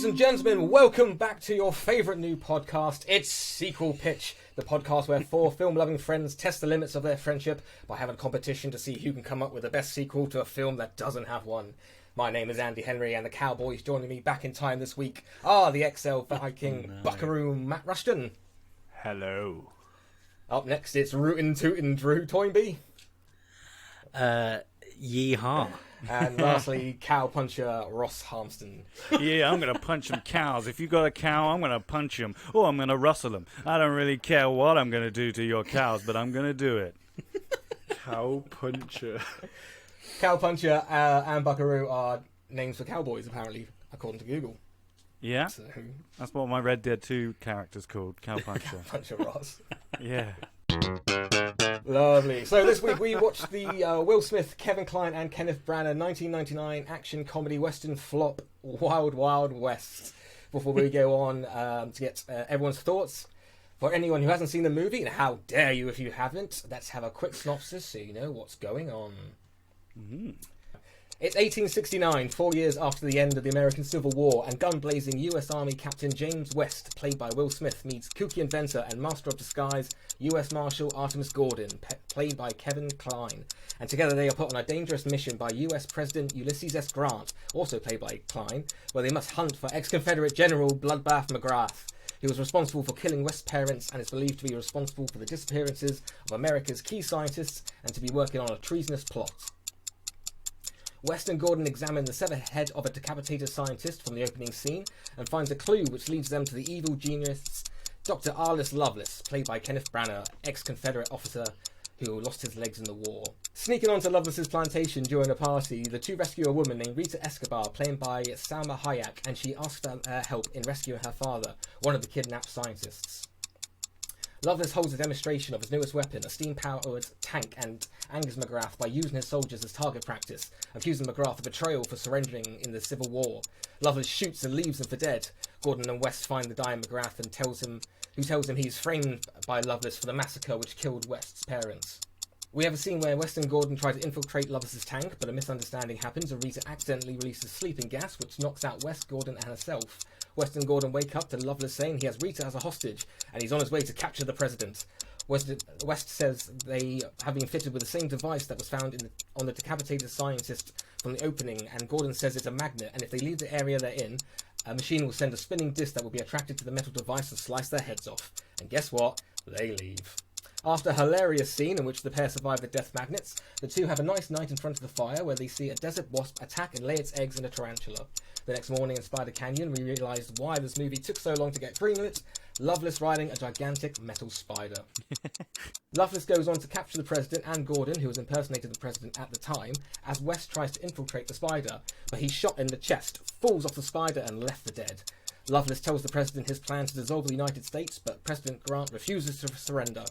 and gentlemen, welcome back to your favourite new podcast. It's Sequel Pitch, the podcast where four film-loving friends test the limits of their friendship by having a competition to see who can come up with the best sequel to a film that doesn't have one. My name is Andy Henry, and the Cowboys joining me back in time this week are the XL Viking Buckaroo Matt Rushton. Hello. Up next, it's Rootin' Tootin' Drew Toynbee. Yeehaw. And lastly, cow puncher Ross Harmston. Yeah, I'm going to punch some cows. If you got a cow, I'm going to punch them. Or I'm going to rustle them. I don't really care what I'm going to do to your cows, but I'm going to do it. Cow puncher. Cow puncher and Buckaroo are names for cowboys, apparently, according to Google. Yeah? So, That's what my Red Dead 2 character's called, Cow Puncher. cow puncher Ross. Yeah. Lovely. So this week we watched the Will Smith, Kevin Kline and Kenneth Branagh 1999 action comedy western flop Wild Wild West. Before we go on to get everyone's thoughts, for anyone who hasn't seen the movie, and how dare you if you haven't, let's have a quick synopsis so you know what's going on. Mm-hmm. It's 1869, 4 years after the end of the American Civil War, and gun-blazing U.S. Army Captain James West, played by Will Smith, meets kooky inventor and master of disguise U.S. Marshal Artemus Gordon, played by Kevin Kline. And together they are put on a dangerous mission by U.S. President Ulysses S. Grant, also played by Kline, where they must hunt for ex-Confederate General Bloodbath McGrath. He was responsible for killing West's parents and is believed to be responsible for the disappearances of America's key scientists and to be working on a treasonous plot. West and Gordon examine the severed head of a decapitated scientist from the opening scene and finds a clue which leads them to the evil genius Dr. Arliss Lovelace, played by Kenneth Branagh, ex-Confederate officer who lost his legs in the war. Sneaking onto Lovelace's plantation during a party, the two rescue a woman named Rita Escobar, played by Salma Hayek, and she asks for help in rescuing her father, one of the kidnapped scientists. Lovelace holds a demonstration of his newest weapon, a steam-powered tank, and angers McGrath by using his soldiers as target practice, accusing McGrath of betrayal for surrendering in the Civil War. Lovelace shoots and leaves him for dead. Gordon and West find the dying McGrath and tells him he's framed by Lovelace for the massacre which killed West's parents. We have a scene where West and Gordon try to infiltrate Lovelace's tank, but a misunderstanding happens and Rita accidentally releases sleeping gas, which knocks out West, Gordon, and herself. West and Gordon wake up to Lovelace saying he has Rita as a hostage, and he's on his way to capture the president. West says they have been fitted with the same device that was found on the decapitated scientist from the opening, and Gordon says it's a magnet, and if they leave the area they're in, a machine will send a spinning disc that will be attracted to the metal device and slice their heads off. And guess what? They leave. After a hilarious scene in which the pair survive the death magnets, the two have a nice night in front of the fire where they see a desert wasp attack and lay its eggs in a tarantula. The next morning in Spider Canyon, we realised why this movie took so long to get greenlit: Lovelace riding a gigantic metal spider. Lovelace goes on to capture the president and Gordon, who was impersonating the president at the time, as West tries to infiltrate the spider, but he's shot in the chest, falls off the spider and left for dead. Lovelace tells the president his plan to dissolve the United States, but President Grant refuses to surrender.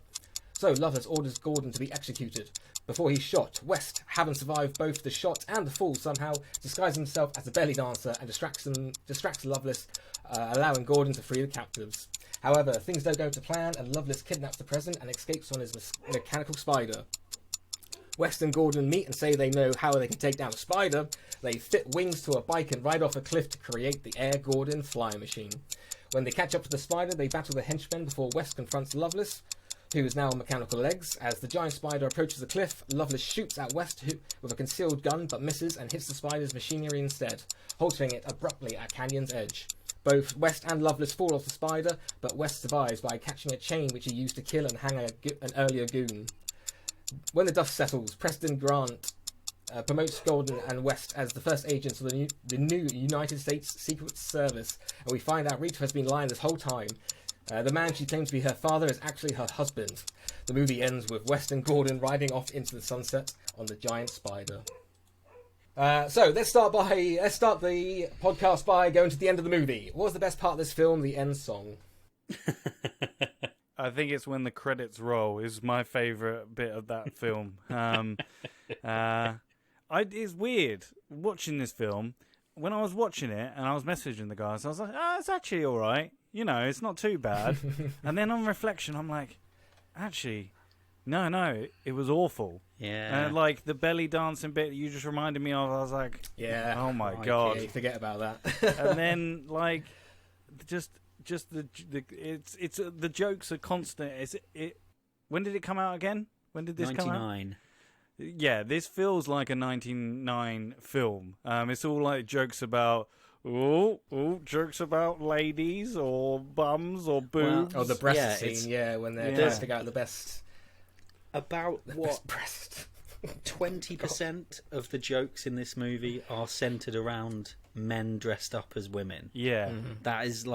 So Lovelace orders Gordon to be executed. Before he's shot, West, having survived both the shot and the fall somehow, disguises himself as a belly dancer and distracts Lovelace, allowing Gordon to free the captives. However, things don't go to plan, and Lovelace kidnaps the president and escapes on his mechanical spider. West and Gordon meet and say they know how they can take down a spider. They fit wings to a bike and ride off a cliff to create the Air Gordon flying machine. When they catch up to the spider, they battle the henchmen before West confronts Lovelace, who is now on mechanical legs. As the giant spider approaches the cliff, Lovelace shoots at West with a concealed gun but misses and hits the spider's machinery instead, halting it abruptly at Canyon's edge. Both West and Lovelace fall off the spider, but West survives by catching a chain which he used to kill and hang an earlier goon. When the dust settles, President Grant promotes Gordon and West as the first agents of the new United States Secret Service, and we find out Rita has been lying this whole time. The man she claims to be her father is actually her husband. The movie ends with West and Gordon riding off into the sunset on the giant spider. So let's start the podcast by going to the end of the movie. What was the best part of this film? The end song. I think it's when the credits roll is my favourite bit of that film. It's weird watching this film. When I was watching it and I was messaging the guys, I was like, it's actually all right. You know, it's not too bad. And then on reflection, I'm like, actually, no, it was awful. Yeah. And like the belly dancing bit you just reminded me of, I was like, Yeah. oh my Crikey. god. Yeah, forget about that. And then like just the it's the jokes are constant. When did it come out again? When did this come out? 99. Yeah, this feels like a 1999 film. It's all like jokes about jokes about ladies or bums or boobs. Oh, the breast Yeah, scene, when they're Yeah. trying to figure out the best About breast. 20% of the jokes in this movie are centered around men dressed up as women. Yeah. That is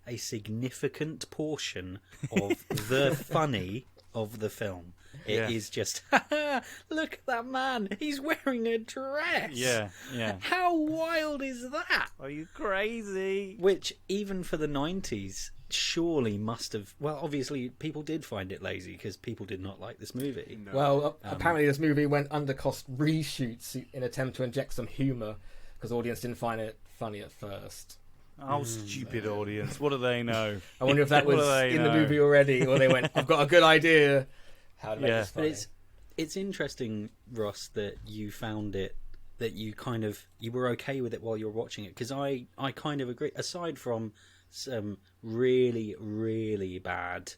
a significant portion of the funny of the film. It is just, look at that man, he's wearing a dress. Yeah. How wild is that? Are you crazy? Which, even for the 90s, surely must have... Well, obviously, people did find it lazy because people did not like this movie. No. Well, apparently this movie went under cost reshoots in attempt to inject some humour because the audience didn't find it funny at first. Oh, stupid audience. What do they know? I wonder if that What was do they in the know? movie already, or they went, "I've got a good idea how to make Yeah. this But funny." it's interesting, Ross, that you found it, that you were okay with it while you were watching it, because I kind of agree. Aside from some really, really bad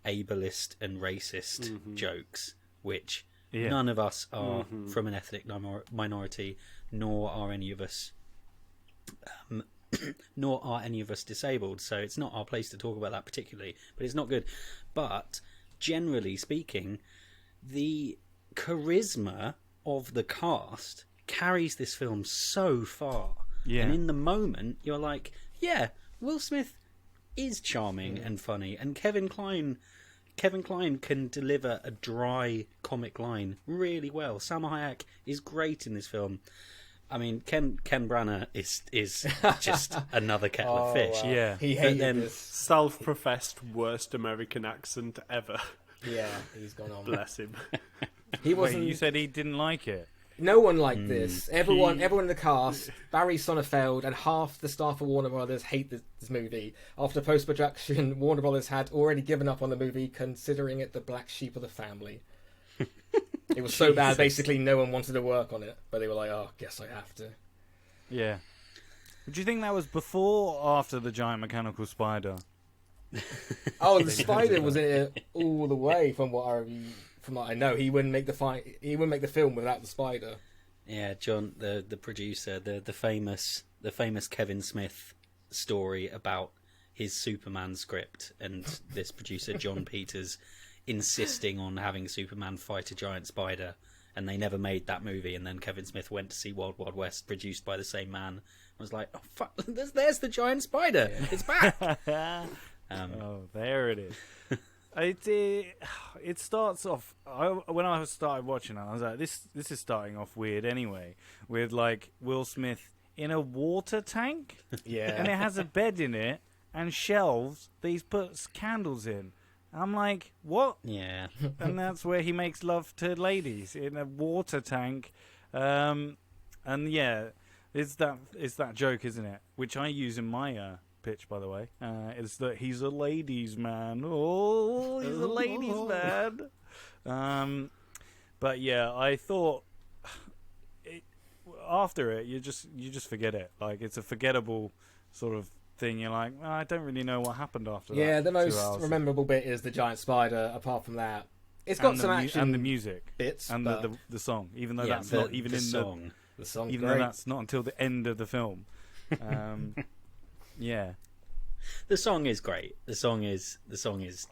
ableist and racist jokes, which none of us are from an ethnic minority, nor are any of us disabled, so it's not our place to talk about that particularly, but it's not good. But generally speaking, the charisma of the cast carries this film so far. Yeah. And in the moment, you're like, yeah, Will Smith is charming and funny, and Kevin Kline can deliver a dry comic line really well. Salma Hayek is great in this film. I mean, Ken Branagh is just another kettle of fish. wow. Yeah. He But hated then- this. Self-professed worst American accent ever. Yeah, he's gone on. Bless him. He Wait, wasn't. you said he didn't like it. No one liked this. Everyone in the cast, Barry Sonnenfeld and half the staff of Warner Brothers hate this movie. After post-production, Warner Brothers had already given up on the movie, considering it the black sheep of the family. It was so bad, basically no one wanted to work on it. But they were like, oh, guess I have to. Yeah. Do you think that was before or after the giant mechanical spider? Oh, the spider was in it all the way from what I know. He wouldn't make the film without the spider. Yeah, John, the producer, the famous Kevin Smith story about his Superman script, and this producer John Peters insisting on having Superman fight a giant spider, and they never made that movie. And then Kevin Smith went to see Wild Wild West, produced by the same man, and was like, "Oh fuck, there's the giant spider! It's back!" Oh, there it is. It starts off. When I started watching it, I was like, "This is starting off weird." Anyway, with like Will Smith in a water tank, Yeah. and it has a bed in it and shelves that he's put candles in. I'm like, what? Yeah, And that's where he makes love to ladies in a water tank. And yeah, it's that joke, isn't it? Which I use in my pitch, by the way. Is that he's a ladies' man. Oh, he's a ladies' man. But yeah, I thought after it, you just forget it. Like, it's a forgettable sort of thing. You're like, I don't really know what happened after that. Yeah, the 2 most hours. memorable bit is the giant spider. Apart from that, it's got And some the action and the music bits, and but the song, even though yeah. that's not even the in song. the song, even great. though that's not until the end of the film. Yeah, The song is great. The song is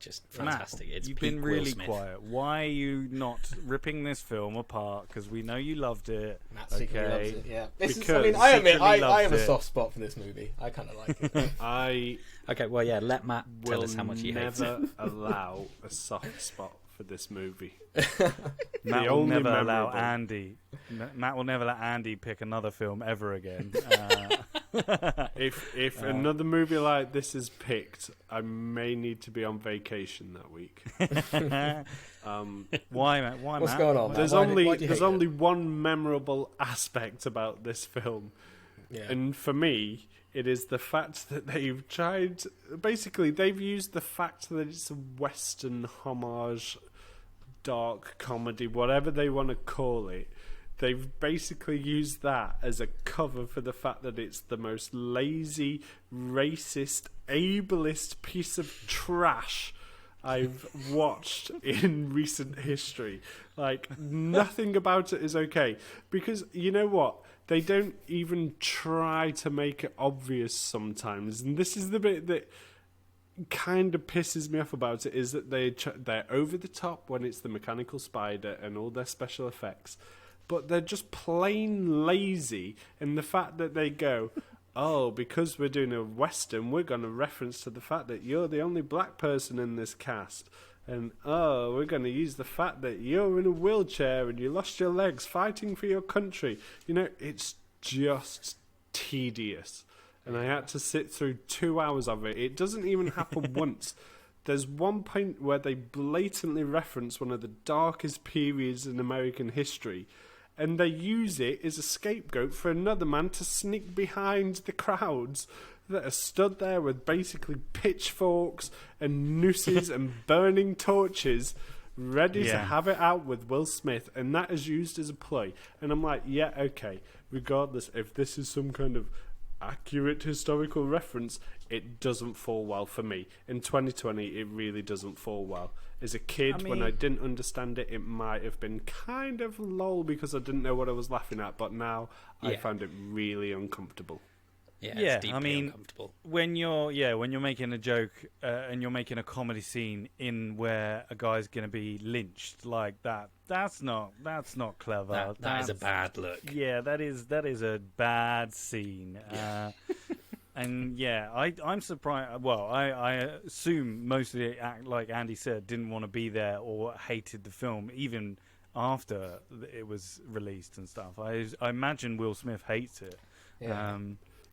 just fantastic. Matt, It's you've peak been Will really Smith. quiet. Why are you not ripping this film apart? Because we know you loved it. Matt secretly Okay. loves it. Yeah, this is, I Because mean, I admit, secretly I have a loves it. soft spot for this movie. I kind of like it. I Okay, well, yeah, let Matt tell will us how much he hates it. never allow a soft spot for this movie. Matt will only never allow memorable. Andy. Matt will never let Andy pick another film ever again. If another movie like this is picked, I may need to be on vacation that week. Why, Matt? Why, What's Matt? going on, Matt? There's Why do only you there's hate only one memorable aspect about this film, Yeah. and for me, it is the fact that they've tried. Basically, they've used the fact that it's a Western homage dark comedy, whatever they want to call it. They've basically used that as a cover for the fact that it's the most lazy, racist, ableist piece of trash I've watched in recent history. Like, nothing about it is okay. Because, you know what? They don't even try to make it obvious sometimes. And this is the bit that kind of pisses me off about it, is that they're over the top when it's the mechanical spider and all their special effects. But they're just plain lazy in the fact that they go, oh, because we're doing a Western, we're going to reference to the fact that you're the only black person in this cast. And, oh, we're going to use the fact that you're in a wheelchair and you lost your legs fighting for your country. You know, it's just tedious. And I had to sit through 2 hours of it. It doesn't even happen once. There's one point where they blatantly reference one of the darkest periods in American history, and they use it as a scapegoat for another man to sneak behind the crowds that are stood there with basically pitchforks and nooses and burning torches, ready to have it out with Will Smith, and that is used as a ploy. And I'm like, yeah, okay, regardless if this is some kind of accurate historical reference, it doesn't fall well for me. In 2020, it really doesn't fall well. As a kid, when I didn't understand it, it might have been kind of lol because I didn't know what I was laughing at, but now I found it really uncomfortable. Yeah, it's deeply uncomfortable. When you're making a joke and you're making a comedy scene in where a guy's going to be lynched like that, that's not clever. That is a bad look. Yeah, that is a bad scene. And yeah, I'm surprised. Well, I assume most of it, like Andy said, didn't want to be there or hated the film even after it was released and stuff. I imagine Will Smith hates it. Yeah.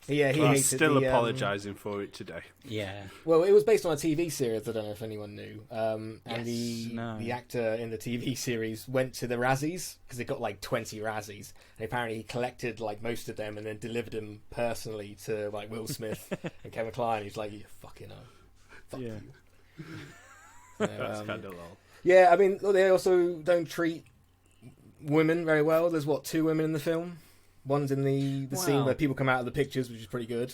He hated still apologising for it today. Yeah. Well, it was based on a TV series. I don't know if anyone knew. And the actor in the TV series went to the Razzies because it got like 20 Razzies, and apparently he collected like most of them and then delivered them personally to like Will Smith and Kevin Kline. He's like, "You fucking fuck you." So, That's kind of lol. Yeah, I mean, they also don't treat women very well. There's 2 women in the film. One's in the scene where people come out of the pictures, which is pretty good.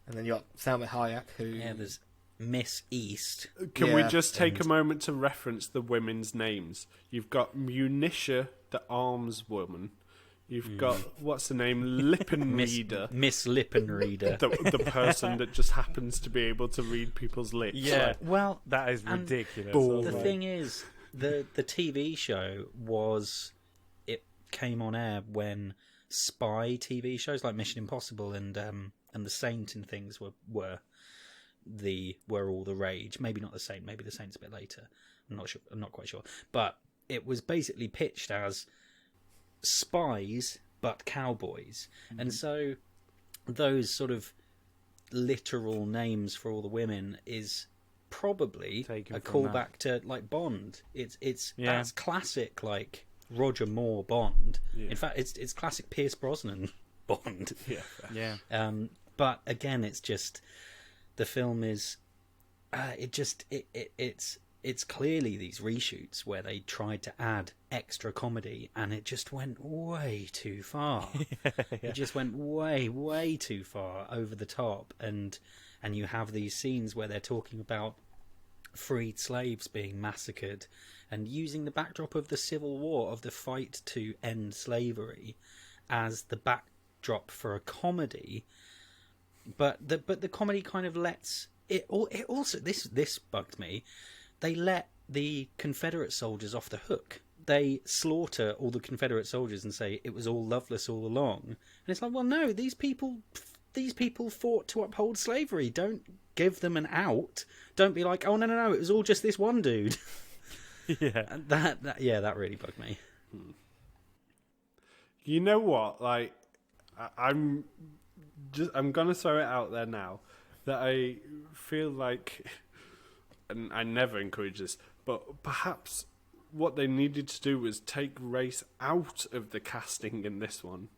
And then you got Salma Hayek, who... Yeah, there's Miss East. Can we just take a moment to reference the women's names? You've got Munitia, the arms woman. You've got, what's the name? Lippenreader. Miss Lippenreader. the person that just happens to be able to read people's lips. Yeah, Like, well, that is ridiculous. The thing is, the TV show came on air when spy TV shows like Mission Impossible and The Saint and things were all the rage. Maybe not The Saint. Maybe The Saint's a bit later. I'm not sure. I'm not quite sure. But it was basically pitched as spies but cowboys, and so those sort of literal names for all the women is probably Taken a from callback to like Bond. It's that's classic like Roger Moore Bond. Yeah. In fact, it's classic Pierce Brosnan Bond. Yeah. But again, it's just the film is it's clearly these reshoots where they tried to add extra comedy and it just went way too far. It just went way too far over the top, and you have these scenes where they're talking about freed slaves being massacred and using the backdrop of the Civil War, of the fight to end slavery, as the backdrop for a comedy. But the comedy kind of lets it also this bugged me. They let the Confederate soldiers off the hook. They slaughter all the Confederate soldiers and say it was all loveless all along. And it's like, well, no, these people fought to uphold slavery. Don't give them an out. Don't be like, oh no, it was all just this one dude. Yeah. And that really bugged me. You know what? Like, I'm gonna throw it out there now that I feel like, and I never encourage this, but perhaps what they needed to do was take race out of the casting in this one.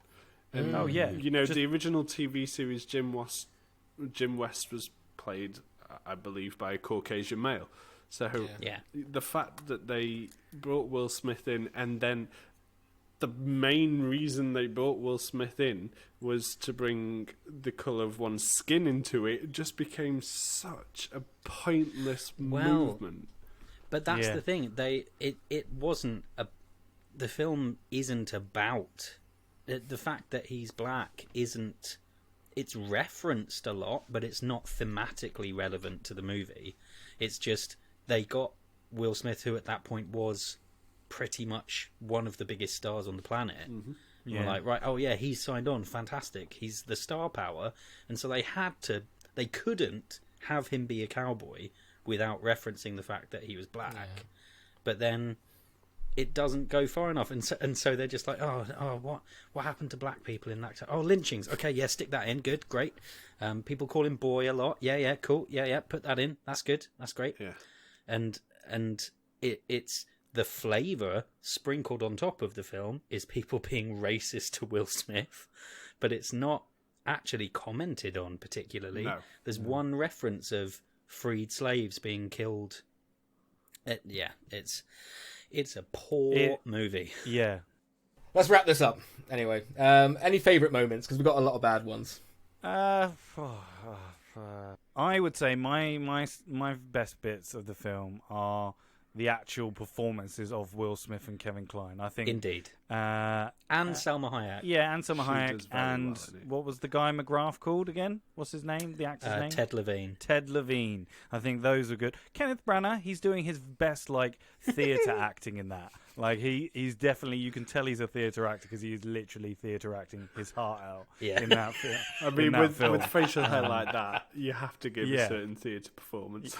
And, you know, the original TV series Jim West was played, I believe, by a Caucasian male. So Yeah. the fact that they brought Will Smith in, and then the main reason they brought Will Smith in was to bring the colour of one's skin into it, just became such a pointless movement. But that's Yeah. the thing. It wasn't a. The film isn't about the fact that he's black. Isn't. It's referenced a lot, but it's not thematically relevant to the movie. It's just they got Will Smith, who at that point was pretty much one of the biggest stars on the planet. Yeah. We're like, right, oh yeah, he's signed on, fantastic. He's the star power, and so they couldn't have him be a cowboy without referencing the fact that he was black. Yeah. But then it doesn't go far enough, and so they're just like, what happened to black people in that? Oh, lynchings. Okay, yeah, stick that in. Good, great. People call him boy a lot. Yeah, cool. Yeah, put that in. That's good. That's great. Yeah. And it's the flavour sprinkled on top of the film is people being racist to Will Smith, but it's not actually commented on particularly. No. There's one reference of freed slaves being killed. It's a poor movie. Yeah. Let's wrap this up. Anyway, any favourite moments? Because we've got a lot of bad ones. I would say my best bits of the film are the actual performances of Will Smith and Kevin Kline. I think Indeed. Uh, And Salma Hayek. yeah, and Salma She Hayek, does very and well in it. what was the guy McGrath called again? What's his name? The actor's name? Ted Levine. Ted Levine. I think those are good. Kenneth Branagh, he's doing his best like theatre acting in that. Like he's definitely, you can tell he's a theatre actor because he is literally theatre acting his heart out Yeah. in that film. I mean, with film. facial hair like that, you have to give Yeah. a certain theatre performance.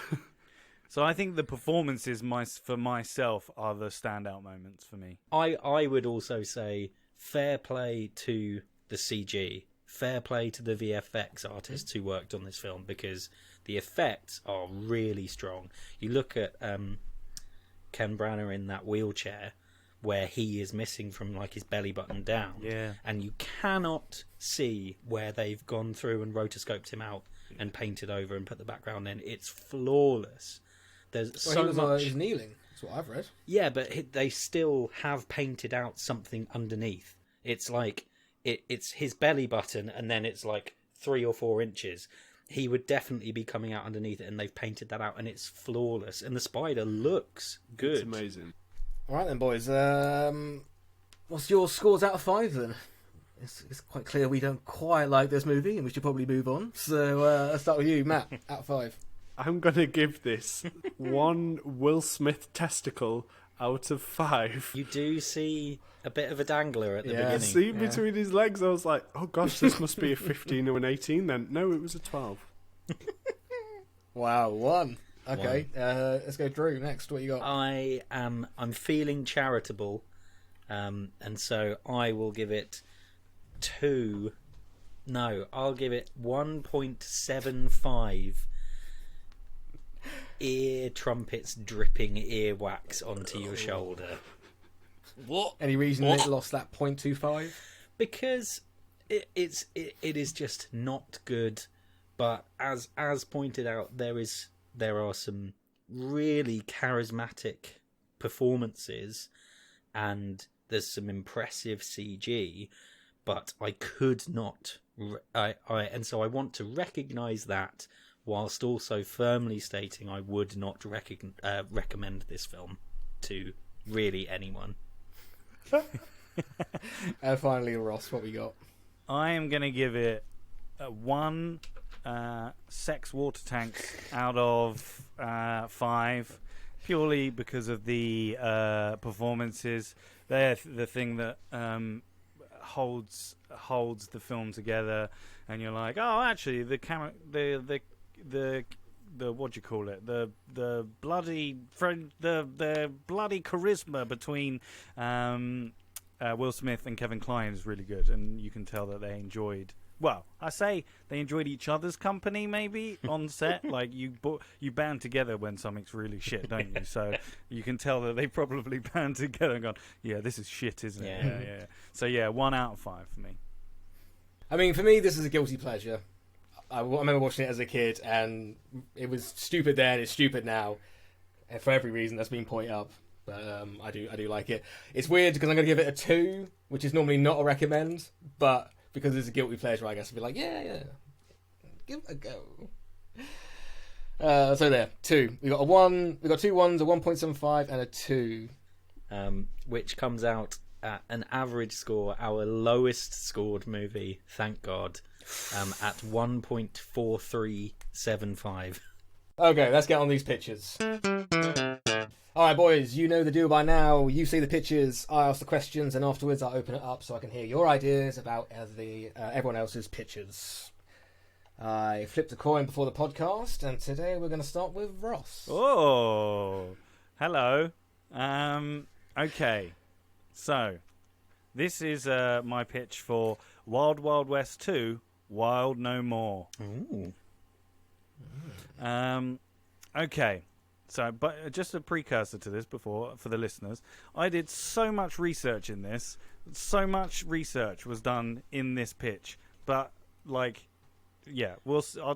So I think the performances for myself are the standout moments for me. I would also say fair play to the CG, fair play to the VFX artists who worked on this film, because the effects are really strong. You look at Ken Branagh in that wheelchair where he is missing from like his belly button down, Yeah. and you cannot see where they've gone through and rotoscoped him out and painted over and put the background in. It's flawless. There's Well, so he was much. he's kneeling. That's what I've read. Yeah, but they still have painted out something underneath. It's like it's his belly button, and then it's like 3 or 4 inches. He would definitely be coming out underneath it, and they've painted that out, and it's flawless. And the spider looks good. It's amazing. All right then, boys. What's your scores out of 5 then? It's quite clear we don't quite like this movie, and we should probably move on. So let's start with you, Matt. Out of 5. I'm going to give this one Will Smith testicle out of 5. You do see a bit of a dangler at the Yeah. beginning. See between his legs, I was like, oh gosh, this must be a 15 or an 18 then. No, it was a 12. Wow, 1. Okay, let's go Drew next. What you got? I'm feeling charitable, and so I will give it 2. No, I'll give it 1.75 ear trumpets dripping earwax onto your shoulder. What? Any reason it lost that 0.25? Because it is just not good. But as pointed out, there are some really charismatic performances, and there's some impressive CG. But I could not, and so I want to recognise that, whilst also firmly stating I would not recommend this film to really anyone. And finally, Ross, what we got? I am going to give it 1 sex water tanks out of 5, purely because of the performances. They're the thing that holds the film together, and you're like, oh, actually, the camera, the what do you call it? The bloody charisma between Will Smith and Kevin Kline is really good, and you can tell that they enjoyed. Well, I say they enjoyed each other's company, maybe on set. Like you band together when something's really shit, don't you? So you can tell that they probably band together and gone, "Yeah, this is shit, isn't it?" Yeah. So yeah, 1 out of 5 for me. I mean, for me, this is a guilty pleasure. I remember watching it as a kid, and it was stupid then, it's stupid now. for every reason that's been pointed up. But I do like it. It's weird because I'm going to give it a 2, which is normally not a recommend, but because it's a guilty pleasure, I guess I'll be like, yeah, give it a go. So there, 2. We got a 1. We got 2 1s, a 1.75, and a 2. Which comes out at an average score, our lowest scored movie, thank God, at 1.4375. Okay, let's get on these pictures. Alright boys, you know the deal by now. You see the pictures, I ask the questions, and afterwards I'll open it up so I can hear your ideas about everyone else's pictures. I flipped a coin before the podcast, and today we're going to start with Ross. Oh, hello. Okay, so this is my pitch for Wild Wild West 2, Wild No More. Ooh. Okay, so but just a precursor to this before for the listeners, I did so much research in this. So much research was done in this pitch, but I'll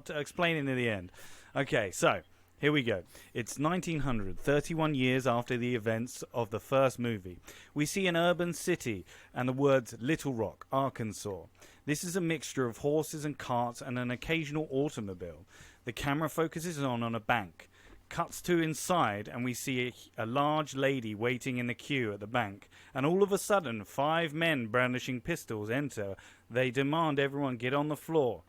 explain it in the end. Okay, so here we go. It's 1900, 31 years after the events of the first movie. We see an urban city and the words Little Rock, Arkansas. This is a mixture of horses and carts and an occasional automobile. The camera focuses on a bank. Cuts to inside and we see a large lady waiting in the queue at the bank. And all of a sudden, 5 men brandishing pistols enter. They demand everyone get on the floor.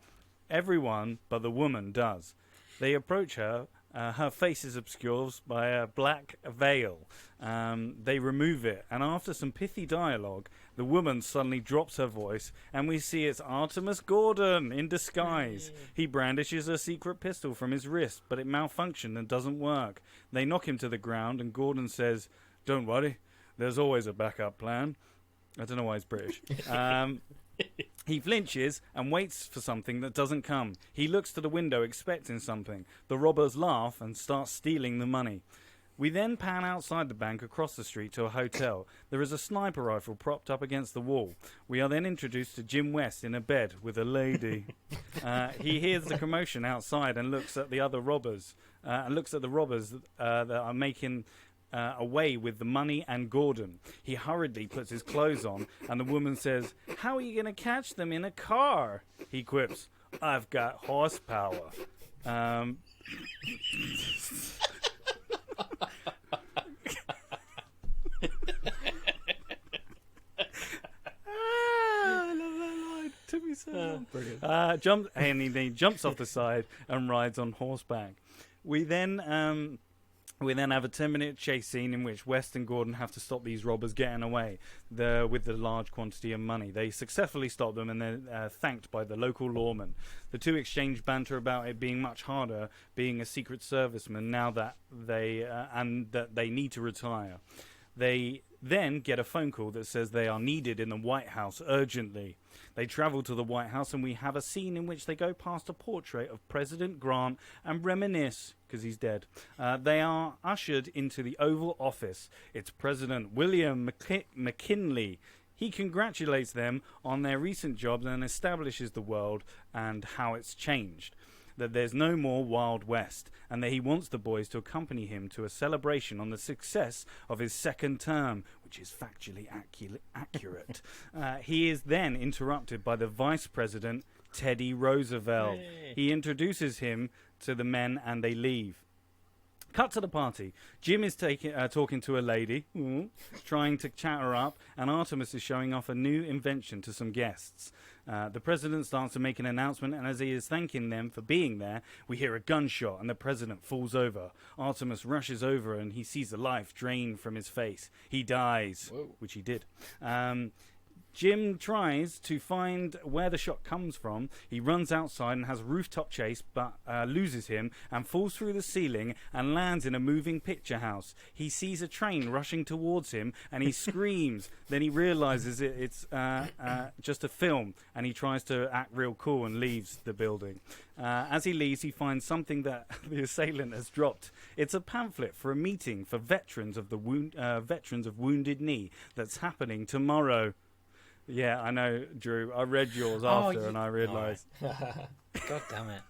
Everyone but the woman does. They approach her. Her face is obscured by a black veil. They remove it, and after some pithy dialogue, the woman suddenly drops her voice, and we see it's Artemus Gordon in disguise. He brandishes a secret pistol from his wrist, but it malfunctioned and doesn't work. They knock him to the ground, and Gordon says, "Don't worry, there's always a backup plan." I don't know why he's British. He flinches and waits for something that doesn't come. He looks to the window expecting something. The robbers laugh and start stealing the money. We then pan outside the bank across the street to a hotel. There is a sniper rifle propped up against the wall. We are then introduced to Jim West in a bed with a lady. He hears the commotion outside and looks at the other robbers. That are making away with the money and Gordon. He hurriedly puts his clothes on, and the woman says, "How are you going to catch them in a car?" He quips, "I've got horsepower." I love that line. It took me so long. Brilliant. He jumps off the side and rides on horseback. We then have a 10-minute chase scene in which West and Gordon have to stop these robbers getting away with the large quantity of money. They successfully stop them and they're thanked by the local lawman. The two exchange banter about it being much harder being a secret serviceman now that they need to retire. They then get a phone call that says they are needed in the White House urgently. They travel to the White House and we have a scene in which they go past a portrait of President Grant and reminisce, because he's dead. They are ushered into the Oval Office. It's President William McKinley. He congratulates them on their recent jobs and establishes the world and how it's changed. That there's no more Wild West, and that he wants the boys to accompany him to a celebration on the success of his second term, which is factually accurate. He is then interrupted by the Vice President, Teddy Roosevelt. Hey. He introduces him to the men, and they leave. Cut to the party. Jim is talking to a lady, trying to chat her up, and Artemis is showing off a new invention to some guests. The president starts to make an announcement, and as he is thanking them for being there, we hear a gunshot, and the president falls over. Artemis rushes over, and he sees the life drain from his face. He dies, which he did. Jim tries to find where the shot comes from. He runs outside and has a rooftop chase, but loses him and falls through the ceiling and lands in a moving picture house. He sees a train rushing towards him and he screams. Then he realizes it's just a film, and he tries to act real cool and leaves the building. As he leaves, he finds something that the assailant has dropped. It's a pamphlet for a meeting for veterans of Wounded Knee that's happening tomorrow. Yeah, I know, Drew. I read yours after, and I realised. God damn it.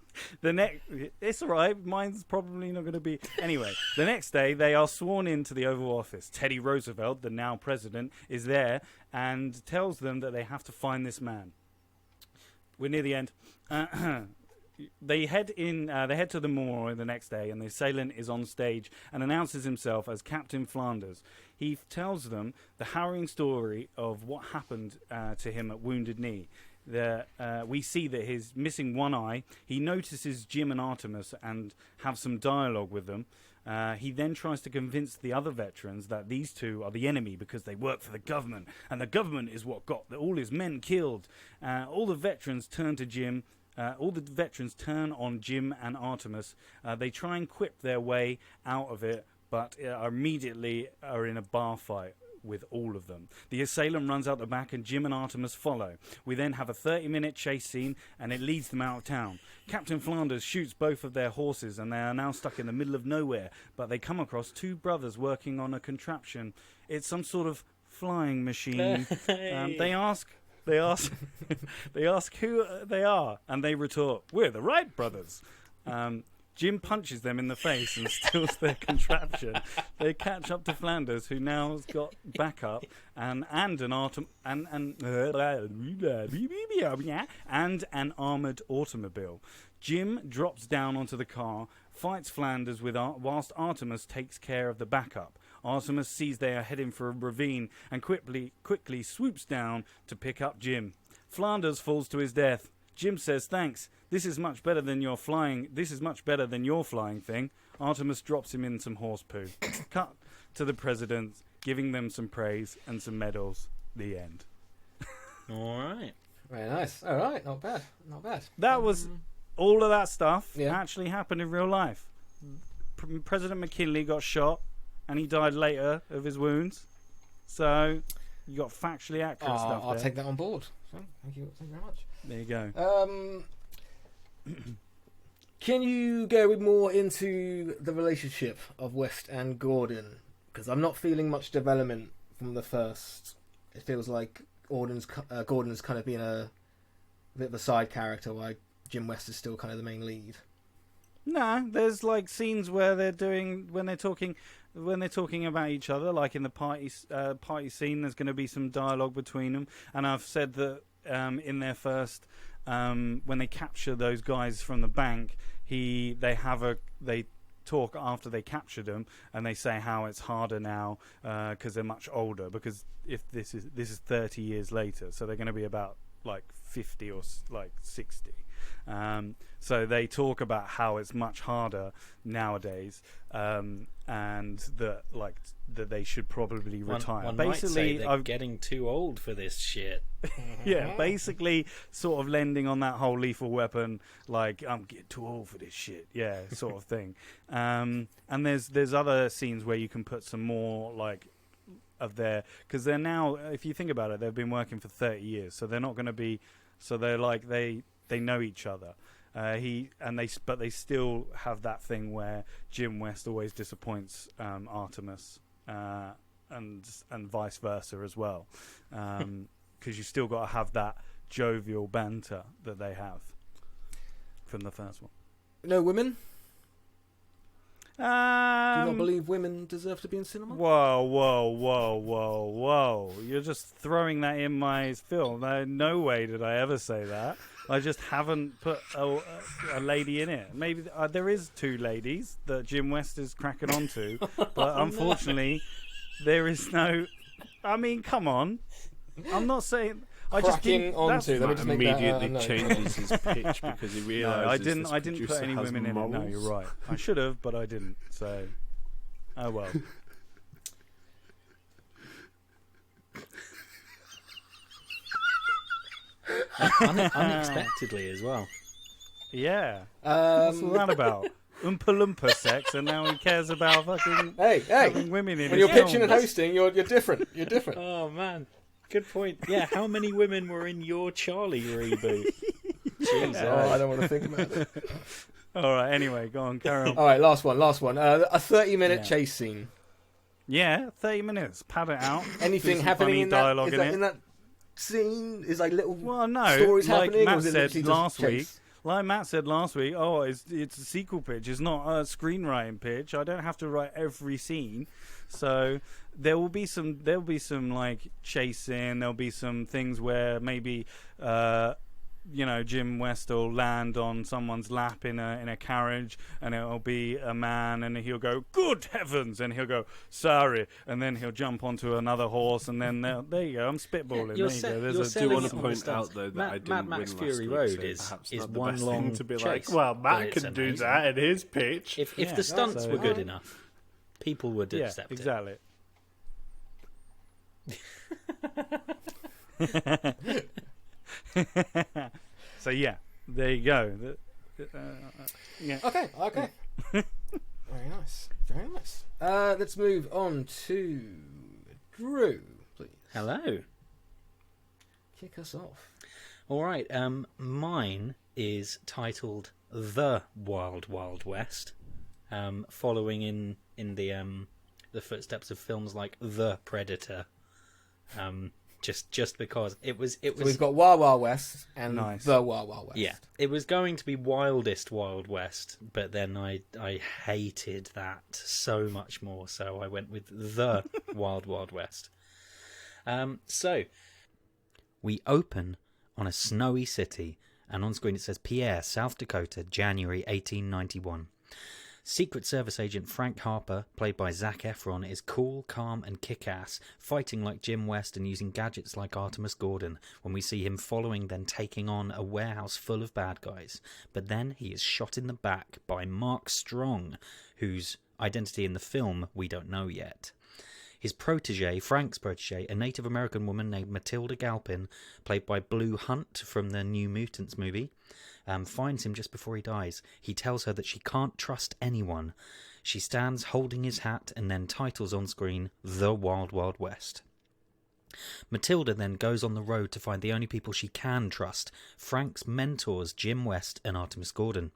It's all right. Mine's probably not going to be. Anyway, the next day they are sworn into the Oval Office. Teddy Roosevelt, the now president, is there and tells them that they have to find this man. We're near the end. They head to the memorial the next day, and the assailant is on stage and announces himself as Captain Flanders. He tells them the harrowing story of what happened to him at Wounded Knee. We see that he's missing one eye. He notices Jim and Artemis and have some dialogue with them. He then tries to convince the other veterans that these two are the enemy because they work for the government, and the government is what got all his men killed. All the veterans turn to Jim. All the veterans turn on Jim and Artemis. They try and quip their way out of it, but immediately are in a bar fight with all of them. The assailant runs out the back and Jim and Artemis follow. We then have a 30-minute chase scene and it leads them out of town. Captain Flanders shoots both of their horses and they are now stuck in the middle of nowhere, but they come across two brothers working on a contraption. It's some sort of flying machine. They ask who they are, and they retort, "We're the Wright brothers." Jim punches them in the face and steals their contraption. They catch up to Flanders, who now has got backup and an armoured automobile. Jim drops down onto the car, fights Flanders whilst Artemis takes care of the backup. Artemis sees they are heading for a ravine and quickly swoops down to pick up Jim. Flanders falls to his death. Jim says, "Thanks. This is much better than your flying thing." Artemis drops him in some horse poo. Cut to the president, giving them some praise and some medals. The end. All right. Very nice. All right, not bad. Not bad. That was all of that stuff Yeah. actually happened in real life. President McKinley got shot, and he died later of his wounds. So you got factually accurate stuff I'll there. take that on board. So, thank you very much. There you go. Can you go more into the relationship of West and Gordon? Because I'm not feeling much development from the first. It feels like Gordon's kind of been a bit of a side character, while Jim West is still kind of the main lead. No, there's like scenes where they're talking about each other, like in the party scene. There's going to be some dialogue between them, and I've said that in their first when they capture those guys from the bank, they talk after they captured them, and they say how it's harder now because they're much older. Because if this is 30 years later, so they're going to be about like 50 or like 60. So they talk about how it's much harder nowadays, and that they should probably retire. One Basically, might say they're getting too old for this shit. yeah, basically, sort of lending on that whole Lethal Weapon, like I'm getting too old for this shit, yeah, sort of thing. And there's other scenes where you can put some more like of their, because they're now, if you think about it, they've been working for 30 years, so they're not going to be, so they're like they know each other. But they still have that thing where Jim West always disappoints Artemis, and vice versa as well, because you still got to have that jovial banter that they have from the first one. No women? Do you not Um, believe women deserve to be in cinema? Whoa. You're just throwing that in my film. No way did I ever say that. I just haven't put a lady in it. Maybe there is two ladies that Jim West is cracking onto, but unfortunately, there is no... I mean, come on. I'm not saying... Cracking onto. Let me Matt just make that immediately note. changes his pitch because he No, realizes I didn't put any women in it. No, you're right. I should have, but I didn't. So, oh well. Unexpectedly as well. Yeah. What's all that about? Oompa Loompa sex, and now he cares about fucking Hey, having women in when his you're pitching and films. hosting, you're different. You're different. Oh man, good point. Yeah, how many women were in your Charlie reboot? Jesus. Oh, I don't want to think about it. All right. Anyway, go on, carry on. All right, last one. A 30-minute Yeah. chase scene. Yeah, 30 minutes. Pad it out. Anything Do some happening funny in that? dialogue Is in that it. in that scene? Is like little Well, no. stories Like happening? or Matt is it said literally just last week. chase? like Matt said last week, it's a sequel pitch. It's not a screenwriting pitch. I don't have to write every scene. So there'll be some like chasing. There'll be some things where maybe Jim West will land on someone's lap in a carriage, and it'll be a man, and he'll go, "Good heavens!" and he'll go, "Sorry," and then he'll jump onto another horse, and then there you go. I'm spitballing. You're there you go. you're I do want to selling point out though that I didn't Mad Max win Fury last Road week, so is perhaps is not the one best long thing to be chase, like, well, but Matt it's can do amazing. that in his pitch. If Yeah, the stunts so- were good enough, people would accept exactly. So yeah, there you go. Yeah. Okay. Very nice. Very nice. Let's move on to Drew, please. Hello. Kick us off. All right. Mine is titled "The Wild Wild West," following in the footsteps of films like The Predator. Just because it was. So we've got Wild Wild West and Nice. The Wild Wild West. Yeah, it was going to be Wildest Wild West, but then I hated that so much more, so I went with The Wild Wild West. So we open on a snowy city, and on screen it says Pierre, South Dakota, January 1891. Secret Service agent Frank Harper, played by Zac Efron, is cool, calm and kick-ass, fighting like Jim West and using gadgets like Artemis Gordon, when we see him following, then taking on a warehouse full of bad guys. But then he is shot in the back by Mark Strong, whose identity in the film we don't know yet. His protege, Frank's protege, a Native American woman named Matilda Galpin, played by Blue Hunt from the New Mutants movie, finds him just before he dies. He tells her that she can't trust anyone. She stands holding his hat and then titles on screen, The Wild Wild West. Matilda then goes on the road to find the only people she can trust, Frank's mentors, Jim West and Artemis Gordon.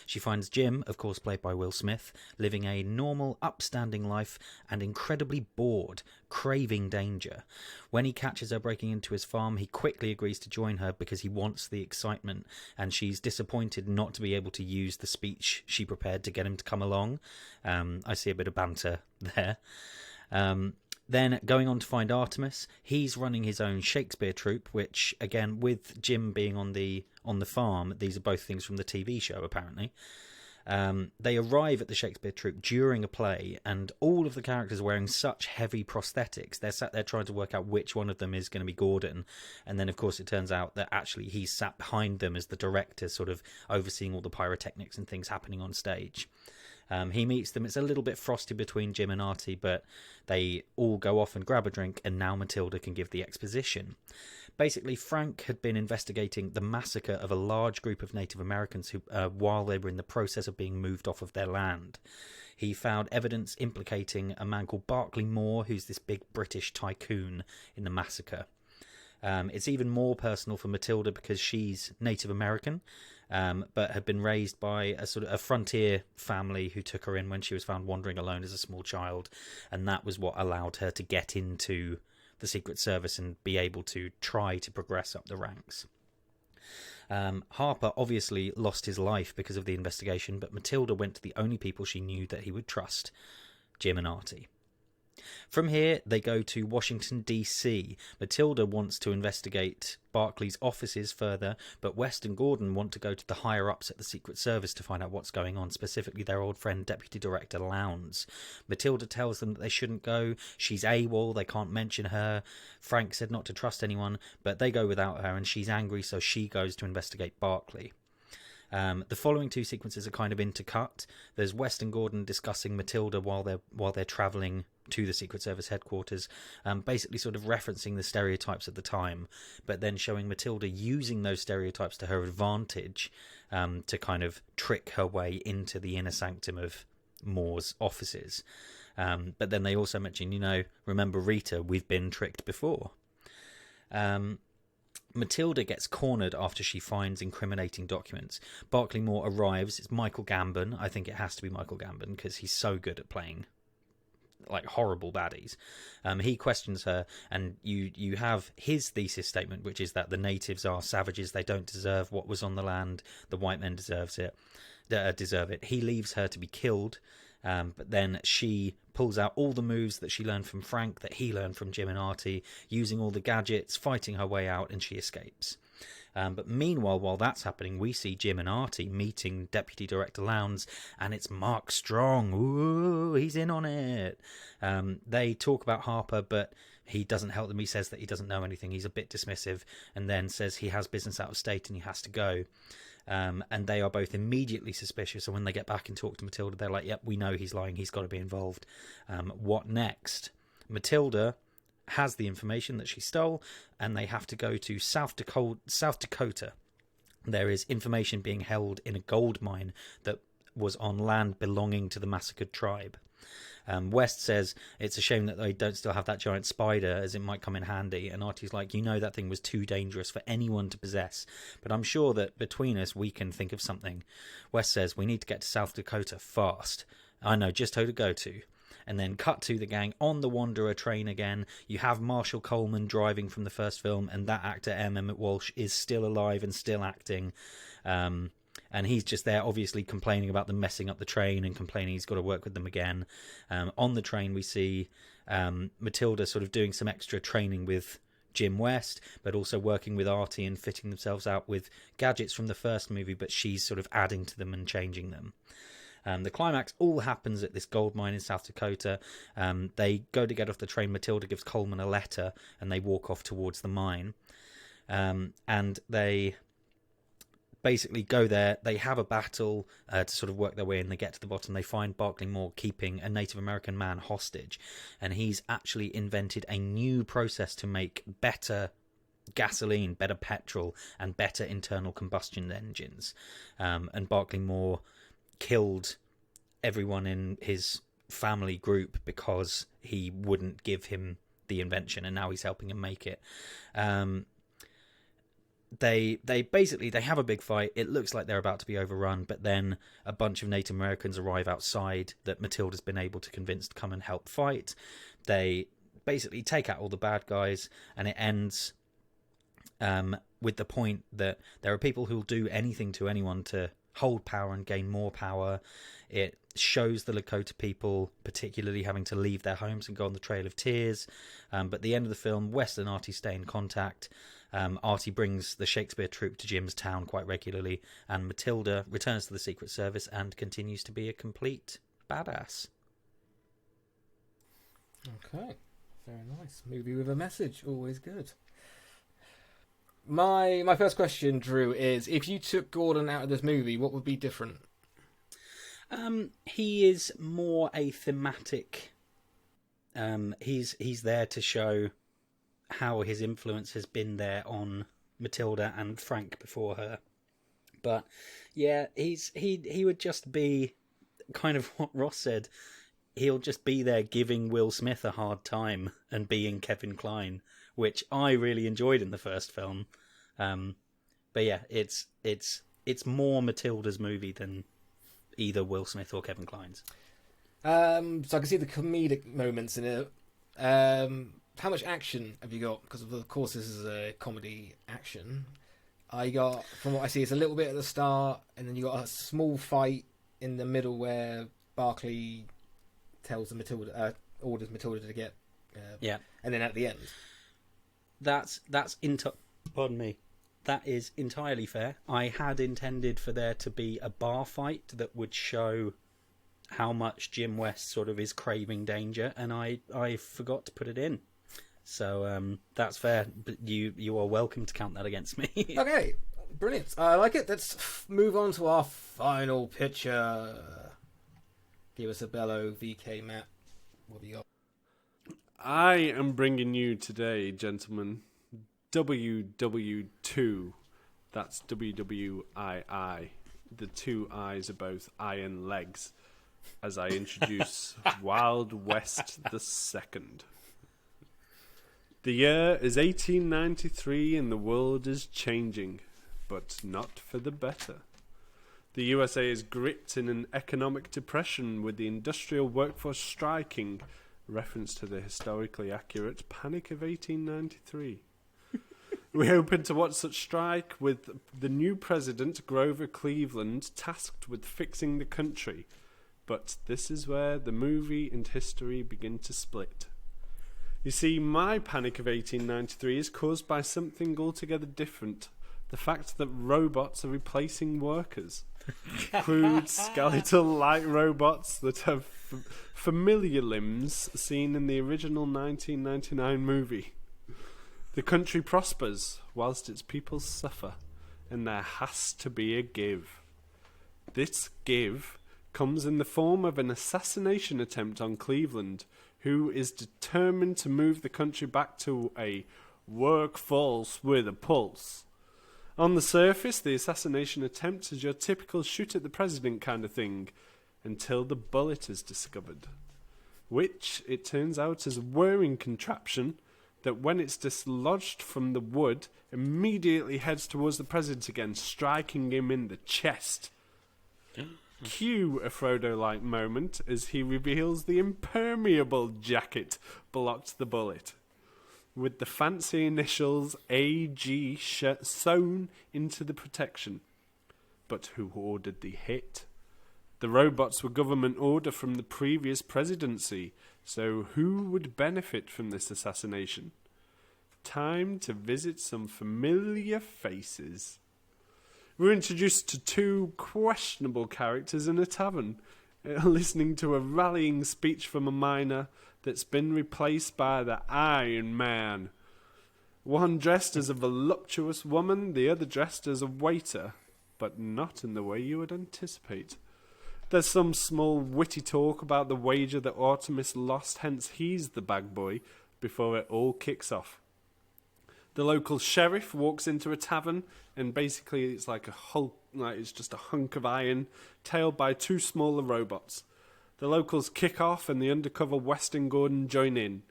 She finds Jim, of course played by Will Smith, living a normal, upstanding life and incredibly bored, craving danger. When he catches her breaking into his farm, he quickly agrees to join her because he wants the excitement, and she's disappointed not to be able to use the speech she prepared to get him to come along. I see a bit of banter there. Then going on to find Artemis, he's running his own Shakespeare troupe, which, again, with Jim being on the farm, these are both things from the TV show, apparently. They arrive at the Shakespeare troupe during a play, and all of the characters are wearing such heavy prosthetics. They're sat there trying to work out which one of them is going to be Gordon. And then, of course, it turns out that actually he's sat behind them as the director, sort of overseeing all the pyrotechnics and things happening on stage. He meets them. It's a little bit frosty between Jim and Artie, but they all go off and grab a drink, and now Matilda can give the exposition. Basically, Frank had been investigating the massacre of a large group of Native Americans who, while they were in the process of being moved off of their land. He found evidence implicating a man called Barclay Moore, who's this big British tycoon in the massacre. It's even more personal for Matilda because she's Native American, but had been raised by a sort of a frontier family who took her in when she was found wandering alone as a small child, and that was what allowed her to get into the Secret Service and be able to try to progress up the ranks. Harper obviously lost his life because of the investigation, but Matilda went to the only people she knew that he would trust, Jim and Artie. From here, they go to Washington, D.C. Matilda wants to investigate Barclay's offices further, but West and Gordon want to go to the higher-ups at the Secret Service to find out what's going on, specifically their old friend, Deputy Director Lowndes. Matilda tells them that they shouldn't go. She's AWOL, they can't mention her. Frank said not to trust anyone, but they go without her, and she's angry, so she goes to investigate Barclay. The following two sequences are kind of intercut. There's West and Gordon discussing Matilda while they're travelling to the Secret Service headquarters, basically sort of referencing the stereotypes of the time, but then showing Matilda using those stereotypes to her advantage to kind of trick her way into the inner sanctum of Moore's offices. But then they also mention, remember Rita, we've been tricked before. Matilda gets cornered after she finds incriminating documents. Barclay Moore arrives. It's Michael Gambon. I think it has to be Michael Gambon because he's so good at playing like horrible baddies. He questions her, and you have his thesis statement, which is that the natives are savages. They don't deserve what was on the land. The white men deserve it. He leaves her to be killed, but then she pulls out all the moves that she learned from Frank, that he learned from Jim and Artie, using all the gadgets, fighting her way out, and she escapes. But meanwhile, while that's happening, we see Jim and Artie meeting Deputy Director Lowndes, and it's Mark Strong. Ooh, he's in on it. They talk about Harper, but he doesn't help them. He says that he doesn't know anything. He's a bit dismissive, and then says he has business out of state and he has to go. And they are both immediately suspicious. And when they get back and talk to Matilda, they're like, yep, we know he's lying. He's got to be involved. What next? Matilda has the information that she stole, and they have to go to South Dakota. There is information being held in a gold mine that was on land belonging to the massacred tribe. West says it's a shame that they don't still have that giant spider, as it might come in handy. And Artie's like, that thing was too dangerous for anyone to possess, but I'm sure that between us we can think of something. West says we need to get to South Dakota fast. I know just who to go to. And then cut to the gang on the Wanderer train again. You have Marshall Coleman driving from the first film, and that actor, M. Emmett Walsh, is still alive and still acting. And he's just there, obviously complaining about them messing up the train and complaining he's got to work with them again. On the train, we see Matilda sort of doing some extra training with Jim West, but also working with Artie and fitting themselves out with gadgets from the first movie, but she's sort of adding to them and changing them. The climax all happens at this gold mine in South Dakota. They go to get off the train. Matilda gives Coleman a letter, and they walk off towards the mine. And they basically go there. They have a battle to sort of work their way in. They get to the bottom. They find Barclay Moore keeping a Native American man hostage, and he's actually invented a new process to make better gasoline, better petrol, and better internal combustion engines. And Barclay Moore killed everyone in his family group because he wouldn't give him the invention, and now he's helping him make it. They have a big fight. It looks like they're about to be overrun, but then a bunch of Native Americans arrive outside that Matilda's been able to convince to come and help fight. They basically take out all the bad guys, and it ends with the point that there are people who'll do anything to anyone to hold power and gain more power. It shows the Lakota people particularly having to leave their homes and go on the Trail of Tears. But at the end of the film, West and Artie stay in contact. Artie brings the Shakespeare troupe to Jim's town quite regularly, and Matilda returns to the Secret Service and continues to be a complete badass. Okay, very nice. Movie with a message, always good. My first question, Drew, is if you took Gordon out of this movie, what would be different? He is more a thematic. He's there to show how his influence has been there on Matilda and Frank before her. But yeah, he would just be kind of what Ross said. He'll just be there giving Will Smith a hard time and being Kevin Kline, which I really enjoyed in the first film. But yeah, it's more Matilda's movie than either Will Smith or Kevin Kline's. So I can see the comedic moments in it. How much action have you got? Because of course this is a comedy action. I got, from what I see, it's a little bit at the start, and then you got a small fight in the middle where Barclay tells Matilda, orders Matilda to get, and then at the end. Pardon me. That is entirely fair. I had intended for there to be a bar fight that would show how much Jim West sort of is craving danger, and I forgot to put it in. So that's fair, but you are welcome to count that against me. Okay, brilliant. I like it. Let's move on to our final picture. Give us a bellow, VK Matt. What have you got? I am bringing you today, gentlemen, WW2. That's WWII. The two I's are both iron legs, as I introduce Wild West the Second. The year is 1893 and the world is changing, but not for the better. The USA is gripped in an economic depression with the industrial workforce striking reference to the historically accurate Panic of 1893. We open to watch such strike with the new president, Grover Cleveland, tasked with fixing the country. But this is where the movie and history begin to split. You see, my Panic of 1893 is caused by something altogether different. The fact that robots are replacing workers. Crude, skeletal-like robots that have familiar limbs seen in the original 1999 movie. The country prospers whilst its people suffer, and there has to be a give. This give comes in the form of an assassination attempt on Cleveland, who is determined to move the country back to a workforce with a pulse. On the surface, the assassination attempt is your typical shoot at the president kind of thing, until the bullet is discovered, which, it turns out, is a whirring contraption that when it's dislodged from the wood, immediately heads towards the president again, striking him in the chest. Cue a Frodo-like moment as he reveals the impermeable jacket blocked the bullet, with the fancy initials AG sewn into the protection. But who ordered the hit? The robots were government order from the previous presidency, so who would benefit from this assassination? Time to visit some familiar faces. We're introduced to two questionable characters in a tavern, listening to a rallying speech from a miner that's been replaced by the Iron Man. One dressed as a voluptuous woman, the other dressed as a waiter, but not in the way you would anticipate. There's some small witty talk about the wager that Artemis lost, hence he's the bag boy, before it all kicks off. The local sheriff walks into a tavern, and basically it's like it's just a hunk of iron, tailed by two smaller robots. The locals kick off, and the undercover West and Gordon join in.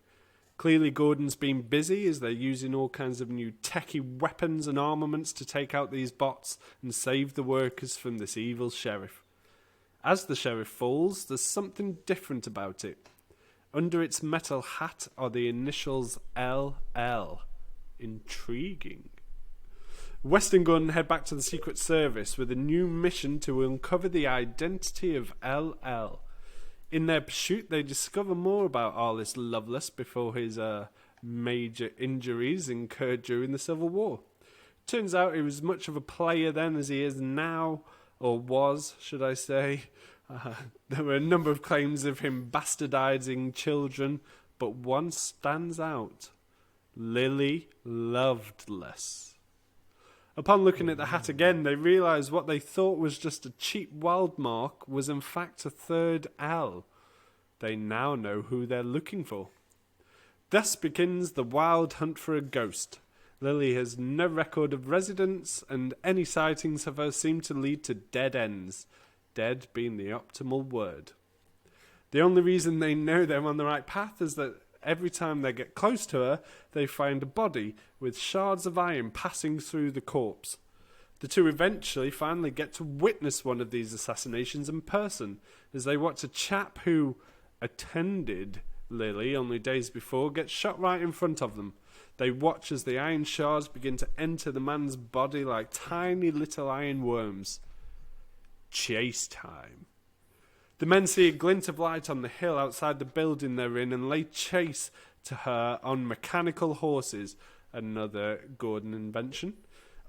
Clearly Gordon's been busy as they're using all kinds of new techie weapons and armaments to take out these bots and save the workers from this evil sheriff. As the sheriff falls, there's something different about it. Under its metal hat are the initials LL. Intriguing. West and Gordon head back to the Secret Service with a new mission to uncover the identity of LL. In their pursuit, they discover more about Arliss Lovelace before his major injuries incurred during the Civil War. Turns out he was much of a player then as he is now, or was, should I say. There were a number of claims of him bastardizing children, but one stands out. Lily Loveless. Upon looking at the hat again, they realise what they thought was just a cheap wild mark was in fact a third L. They now know who they're looking for. Thus begins the wild hunt for a ghost. Lily has no record of residence, and any sightings of her seem to lead to dead ends. Dead being the optimal word. The only reason they know they're on the right path is that every time they get close to her, they find a body with shards of iron passing through the corpse. The two eventually finally get to witness one of these assassinations in person, as they watch a chap who attended Lily only days before get shot right in front of them. They watch as the iron shards begin to enter the man's body like tiny little iron worms. Chase time. The men see a glint of light on the hill outside the building they're in and lay chase to her on mechanical horses, another Gordon invention.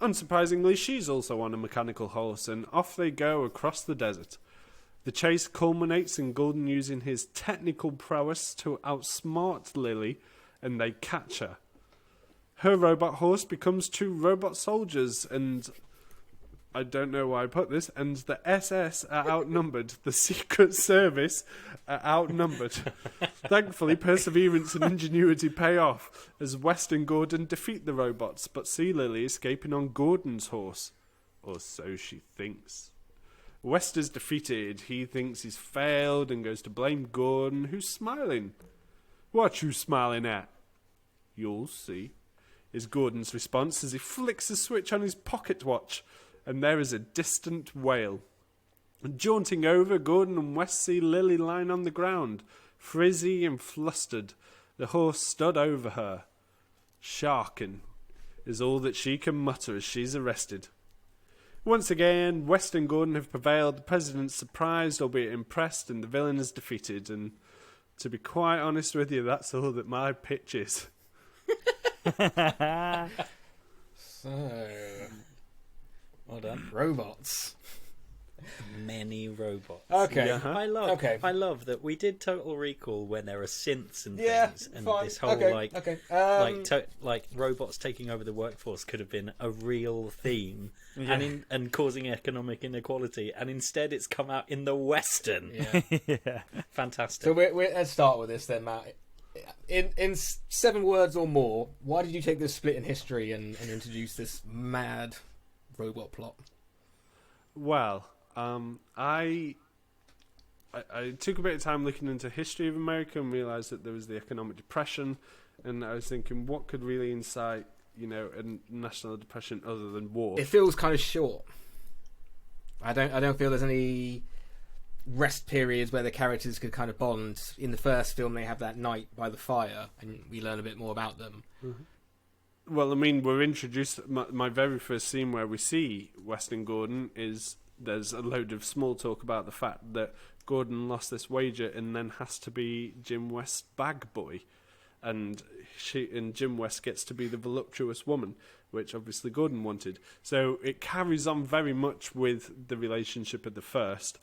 Unsurprisingly, she's also on a mechanical horse, and off they go across the desert. The chase culminates in Gordon using his technical prowess to outsmart Lily, and they catch her. Her robot horse becomes two robot soldiers, and I don't know why I put this, and the SS are outnumbered. The Secret Service are outnumbered. Thankfully, perseverance and ingenuity pay off as West and Gordon defeat the robots, but see Lily escaping on Gordon's horse. Or so she thinks. West is defeated. He thinks he's failed and goes to blame Gordon, who's smiling. What you smiling at? You'll see, is Gordon's response as he flicks the switch on his pocket watch. And there is a distant wail. Jaunting over, Gordon and West see Lily lying on the ground, Frizzy and flustered, the horse stood over her. "Sharkin" is all that she can mutter as she's arrested. Once again, West and Gordon have prevailed. The president's surprised, albeit impressed, and the villain is defeated. And to be quite honest with you, that's all that my pitch is. So, Well done. robots. Many robots. Okay. Yeah. I love that we did Total Recall when there are synths and Yeah, things, and fine. this whole Okay. like robots taking over the workforce could have been a real theme, Yeah. and causing economic inequality, and instead it's come out in the Western. Yeah. Yeah. Fantastic. So let's start with this then, Matt. In 7 words or more, why did you take this split in history and introduce this mad robot plot? Well, I took a bit of time looking into history of America and realised that there was the economic depression, and I was thinking, what could really incite, a national depression other than war? It feels kind of short. I don't feel there's any rest periods where the characters could kind of bond. In the first film, they have that night by the fire, and we learn a bit more about them. Well, I mean, we're introduced. My very first scene where we see Weston Gordon is there's a load of small talk about the fact that Gordon lost this wager and then has to be Jim West's bag boy, and Jim West gets to be the voluptuous woman, which obviously Gordon wanted. So it carries on very much with the relationship of the first.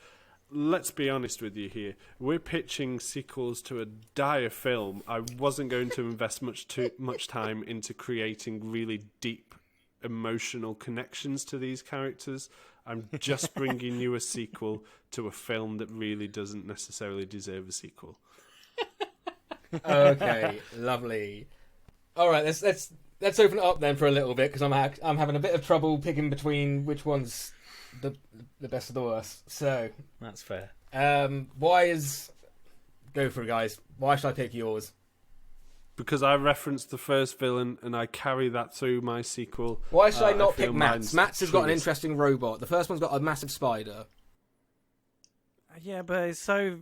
Let's be honest with you here. We're pitching sequels to a dire film. I wasn't going to invest much time into creating really deep emotional connections to these characters. I'm just bringing you a sequel to a film that really doesn't necessarily deserve a sequel. Okay, lovely. All right, let's open it up then for a little bit, because I'm having a bit of trouble picking between which one's the best of the worst. So That's fair. go for it, guys. Why should I pick yours? Because I referenced the first villain and I carry that through my sequel. Why should I not feel pick Matt's? mine's Matt's has got an truest. interesting robot. The first one's got a massive spider. Yeah, but it's so.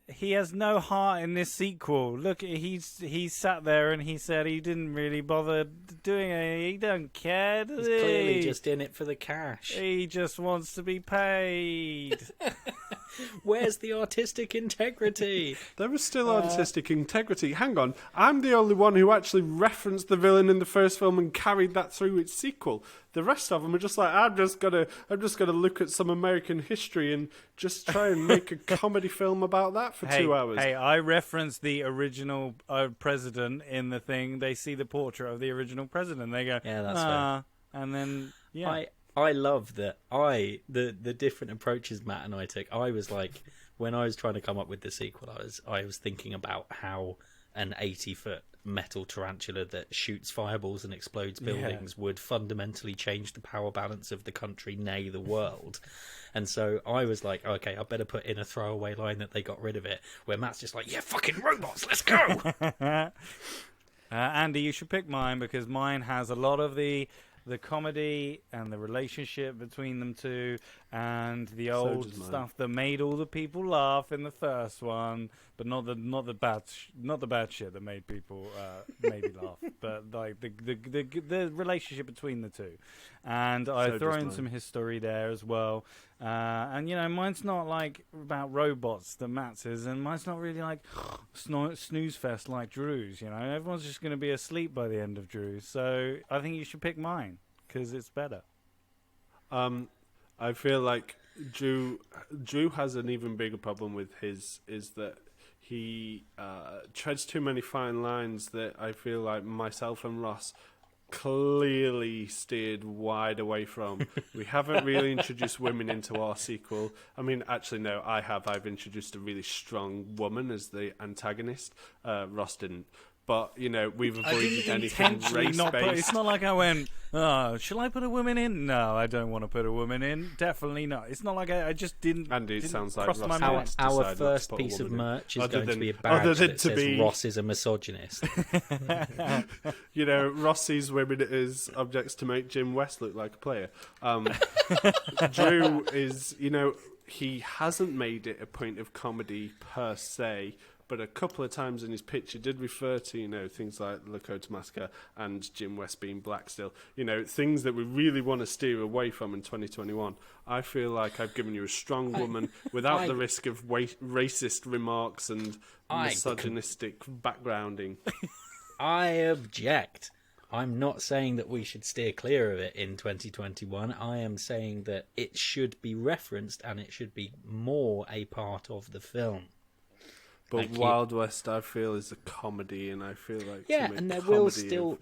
He has no heart in this sequel. Look, he sat there and he said he didn't really bother doing it. He don't care, does He's he? clearly just in it for the cash. He just wants to be paid. Where's the artistic integrity? There is still artistic integrity. Hang on, I'm the only one who actually referenced the villain in the first film and carried that through its sequel. The rest of them are just like, I'm just gonna look at some American history and just try and make a comedy film about that for 2 hours. Hey, I referenced the original president in the thing. They see the portrait of the original president. They go, Yeah, that's fair. And then, yeah. I love that the different approaches Matt and I took. I was like, when I was trying to come up with the sequel, I was thinking about how an 80-foot metal tarantula that shoots fireballs and explodes buildings would fundamentally change the power balance of the country, nay the world. And so I was like, okay, I better put in a throwaway line that they got rid of it, where Matt's just like, yeah, fucking robots, let's go. Andy, you should pick mine, because mine has a lot of the comedy and the relationship between them two, and the old does mine. stuff that made all the people laugh in the first one, but not the bad shit that made people maybe laugh, but like the relationship between the two. And I So throw does in mine. some history there as well. And mine's not like about robots that Matt's is, and mine's not really like snooze fest like Drew's. Everyone's just going to be asleep by the end of Drew's. So I think you should pick mine, because it's better. I feel like Drew has an even bigger problem with his, is that he treads too many fine lines that I feel like myself and Ross clearly steered wide away from. We haven't really introduced women into our sequel. I mean, actually, no, I have. I've introduced a really strong woman as the antagonist. Ross didn't. But, we've avoided anything Intentionally not put, race-based. it's not like I went, oh, shall I put a woman in? No, I don't want to put a woman in. Definitely not. It's not like I just didn't. Andy, it didn't sounds like cross Ross my has mind. decided Our not to first put a piece of woman in. merch is Other going to than- be a other badge than that to says be- Ross is a misogynist. Ross sees women as objects to make Jim West look like a player. Drew is, he hasn't made it a point of comedy per se, but a couple of times in his pitch he did refer to, things like Lakota Massacre and Jim West being black still. Things that we really want to steer away from in 2021. I feel like I've given you a strong woman without the risk of racist remarks and misogynistic backgrounding. I object. I'm not saying that we should steer clear of it in 2021. I am saying that it should be referenced and it should be more a part of the film. But Wild West, I feel, is a comedy, and I feel like and there will still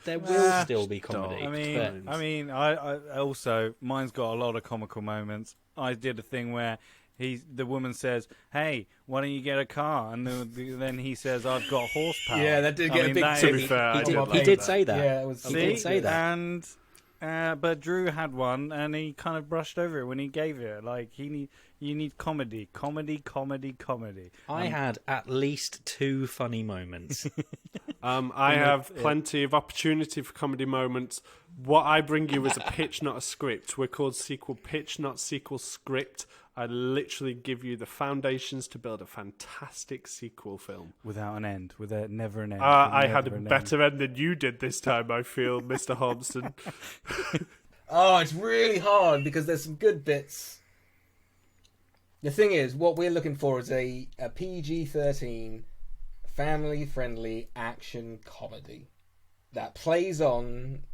be comedy. I also, mine's got a lot of comical moments. I did a thing where the woman says, "Hey, why don't you get a car?" And then he says, "I've got horsepower." Yeah, that did get a big to be fair, he did say that. Yeah, he did say that. And but Drew had one, and he kind of brushed over it when he gave it. Like you need comedy. I had at least 2 funny moments. I have plenty of opportunity for comedy moments. What I bring you is a pitch, not a script. We're called Sequel Pitch, not Sequel Script. I literally give you the foundations to build a fantastic sequel film. Without an end, with a never an end. I had a better end than you did this time, I feel, Mr. Hobson. Oh, it's really hard because there's some good bits. The thing is, what we're looking for is a PG-13, family-friendly action comedy that plays on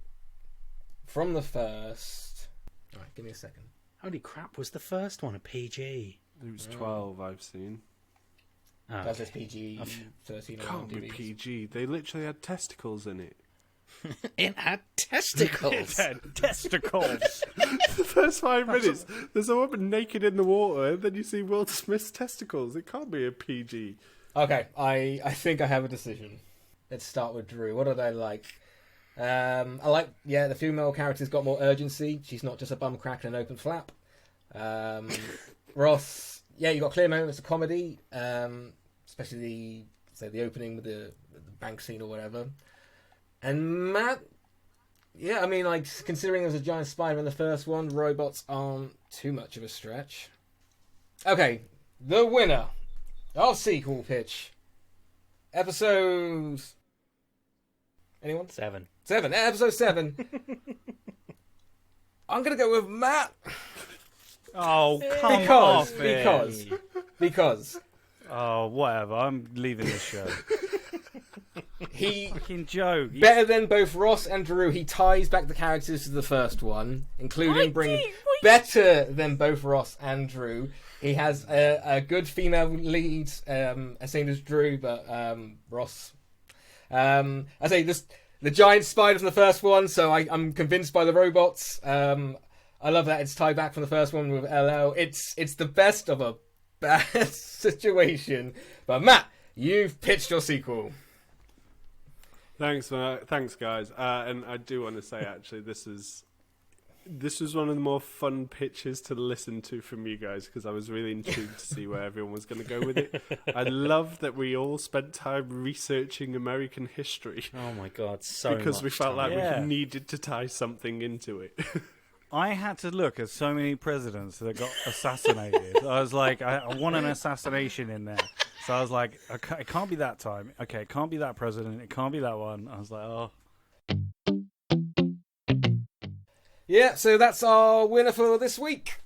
from the first. All right, give me a second. Holy crap, was the first one a PG? It was 12, I've seen. Oh, That's just PG-13. Can't be PG. They literally had testicles in it. It had testicles. Testicles. The first 5 minutes, there's a woman naked in the water, and then you see Will Smith's testicles. It can't be a PG. Okay, I think I have a decision. Let's start with Drew. What did I like? I like, the female character's got more urgency. She's not just a bum crack and an open flap. Ross, you got clear moments of comedy, especially the opening with the bank scene or whatever. And Matt, considering there was a giant spider in the first one, robots aren't too much of a stretch. Okay, the winner of Sequel Pitch. Episodes... Anyone? 7. Episode 7. I'm going to go with Matt. Oh, come on. Because. Oh, whatever. I'm leaving this show. He fucking joke. Better than both Ross and Drew, he ties back the characters to the first one, including better than both Ross and Drew. He has a good female lead, same as Drew, but Ross. I say this: the giant spider from the first one, so I'm convinced by the robots. I love that it's tied back from the first one with LL. It's the best of a bad situation. But Matt, you've pitched your sequel. Thanks, Matt. Thanks, guys. And I do want to say, actually, this was one of the more fun pitches to listen to from you guys, because I was really intrigued to see where everyone was going to go with it. I love that we all spent time researching American history. Oh my god, because we felt like Yeah. we needed to tie something into it. I had to look at so many presidents that got assassinated. I was like, I want an assassination in there. So I was like, it can't be that time. Okay, it can't be that president. It can't be that one. I was like, oh. Yeah, so that's our winner for this week.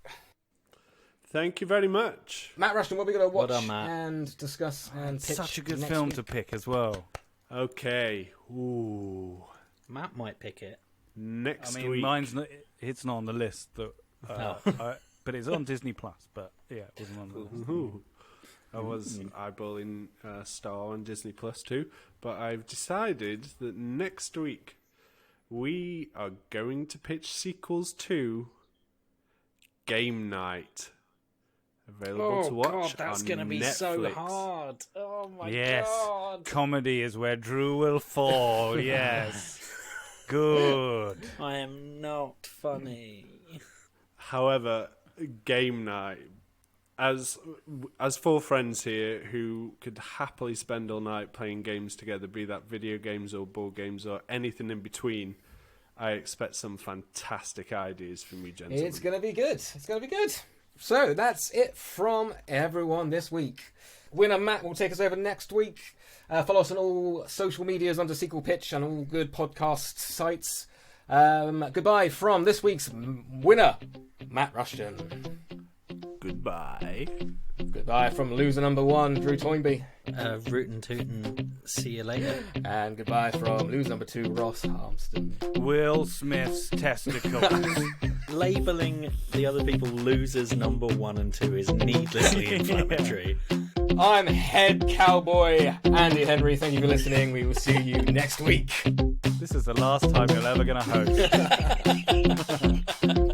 Thank you very much. Matt Rushton, what are we going to watch Well done, Matt. and discuss and pitch? Such a good next film week? to pick as well. Okay. Ooh. Matt might pick it. Next I mean, week. it's not on the list, that, No. but it's on Disney Plus. But yeah, it wasn't on the list. Ooh. I was eyeballing Star on Disney Plus too, but I've decided that next week we are going to pitch sequels to Game Night. Available to watch that's on gonna be Netflix. so hard. Oh my Yes, god. comedy is where Drew will fall. Yes, good. I am not funny. However, Game Night, as 4 friends here who could happily spend all night playing games together, be that video games or board games or anything in between, I expect some fantastic ideas from you gentlemen. It's going to be good. It's going to be good. So that's it from everyone this week. Winner Matt will take us over next week. Follow us on all social medias under Sequel Pitch and all good podcast sites. Goodbye from this week's winner, Matt Rushton. Goodbye. Goodbye from loser number 1, Drew Toynbee. Rootin' tootin', see you later. And goodbye from loser number 2, Ross Harmston. Will Smith's testicles. Labelling the other people losers number 1 and 2 is needlessly inflammatory. I'm head cowboy Andy Henry. Thank you for listening. We will see you next week. This is the last time you're ever going to host.